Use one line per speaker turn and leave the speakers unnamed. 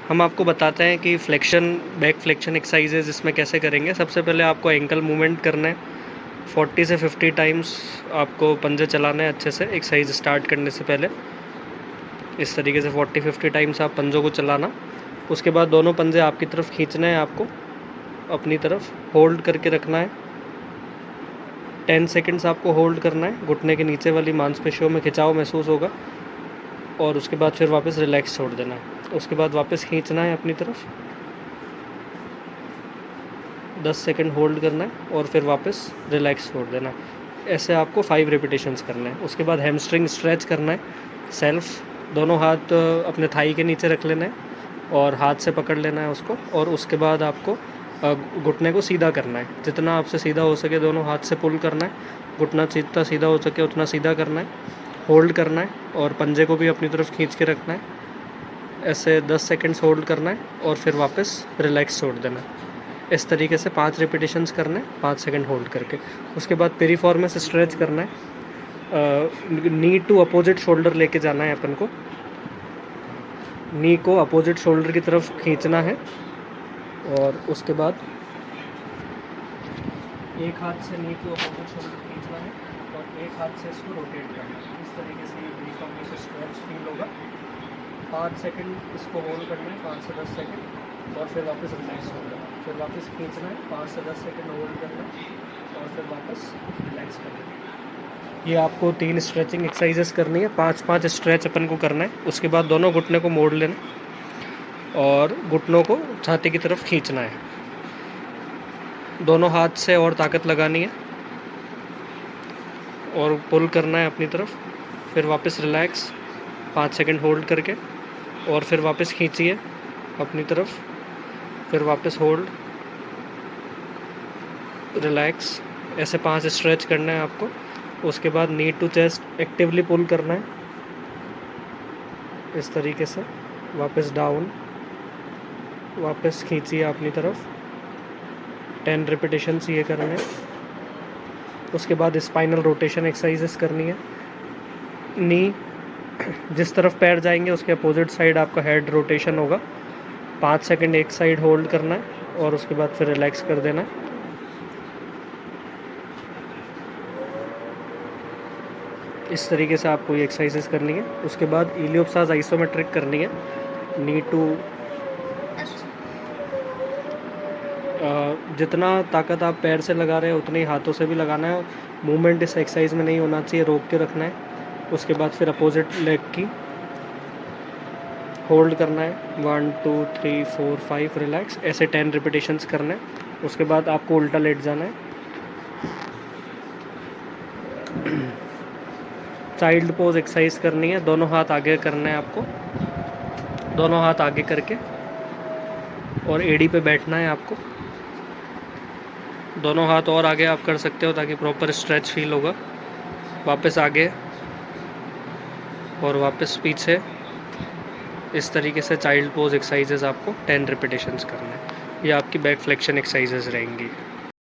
हम आपको बताते हैं कि फ्लेक्शन बैक फ्लेक्शन एक्सरसाइजेज इसमें कैसे करेंगे। सबसे पहले आपको एंकल मूवमेंट करना है, 40 से 50 टाइम्स आपको पंजे चलाना है अच्छे से एक्सरसाइज स्टार्ट करने से पहले। इस तरीके से 40-50 टाइम्स आप पंजों को चलाना। उसके बाद दोनों पंजे आपकी तरफ खींचना है, आपको अपनी तरफ होल्ड करके रखना है। 10 सेकंड्स आपको होल्ड करना है, घुटने के नीचे वाली मांसपेशियों में खिंचाव महसूस होगा और उसके बाद फिर वापस रिलैक्स छोड़ देना है। उसके बाद वापस खींचना है अपनी तरफ, 10 सेकंड होल्ड करना है और फिर वापस रिलैक्स छोड़ देना है। ऐसे आपको 5 रिपीटेशंस करना है। उसके बाद हैमस्ट्रिंग स्ट्रेच करना है, सेल्फ दोनों हाथ अपने थाई के नीचे रख लेना है और हाथ से पकड़ लेना है उसको। और उसके बाद आपको घुटने को सीधा करना है, जितना आपसे सीधा हो सके दोनों हाथ से पुल करना है। घुटना जितना सीधा हो सके उतना सीधा करना है, होल्ड करना है और पंजे को भी अपनी तरफ खींच के रखना है। ऐसे 10 सेकंड्स होल्ड करना है और फिर वापस रिलैक्स छोड़ देना है। इस तरीके से 5 रिपीटेशंस करना है, 5 सेकंड होल्ड करके। उसके बाद पेरिफॉर्मस स्ट्रेच करना है, नी टू अपोजिट शोल्डर लेके जाना है अपन को। नी को अपोजिट शोल्डर की तरफ खींचना है और उसके बाद एक हाथ से नी को अपोजिट शोल्डर खींचना है और एक हाथ से इसको रोटेट करना है। इस तरीके से ये पेरिफॉर्मस स्ट्रेच फील होगा। 5 सेकंड इसको होल्ड करना है, 5 से 10 सेकंड और फिर वापस रिलैक्स होना है। फिर वापस खींचना है, 5 से 10 सेकंड होल्ड करना है और फिर वापस रिलैक्स करना है। ये आपको 3 स्ट्रेचिंग एक्सरसाइजेस करनी है, 5-5 स्ट्रेच अपन को करना है। उसके बाद दोनों घुटने को मोड़ लेना और घुटनों को छाती की तरफ खींचना है। दोनों हाथ से और ताकत लगानी है और पुल करना है अपनी तरफ। फिर वापस रिलैक्स, 5 सेकंड होल्ड करके और फिर वापस खींचिए अपनी तरफ। फिर वापस होल्ड, रिलैक्स। ऐसे 5 स्ट्रेच करना है आपको। उसके बाद नी टू चेस्ट एक्टिवली पुल करना है इस तरीके से। वापस डाउन, वापस खींचिए अपनी तरफ। 10 रिपीटेशंस ये करने हैं। उसके बाद स्पाइनल रोटेशन एक्सरसाइजेस करनी है। नी जिस तरफ पैर जाएंगे उसके अपोजिट साइड आपका हेड रोटेशन होगा। 5 सेकंड एक साइड होल्ड करना है और उसके बाद फिर रिलैक्स कर देना है। इस तरीके से आपको ये एक्सरसाइजेस करनी है। उसके बाद इलियोप्सास आइसोमेट्रिक करनी है। नी टू जितना ताकत आप पैर से लगा रहे हैं उतनी हाथों से भी लगाना है। मूवमेंट इस एक्सरसाइज में नहीं होना चाहिए, रोक के रखना है। उसके बाद फिर अपोजिट लेग की होल्ड करना है, 1 2 3 4 5 रिलैक्स। ऐसे 10 रिपीटेशंस करना है। उसके बाद आपको उल्टा लेट जाना है। चाइल्ड पोज एक्सरसाइज करनी है। दोनों हाथ आगे करना है आपको, दोनों हाथ आगे करके और एड़ी पे बैठना है आपको। दोनों हाथ और आगे आप कर सकते हो ताकि प्रॉपर स्ट्रेच फील होगा। वापस आगे और वापस पीछे। इस तरीके से चाइल्ड पोज एक्सरसाइजेज आपको 10 रिपीटेशंस करना है। ये आपकी बैक फ्लेक्शन एक्सरसाइजेज रहेंगी।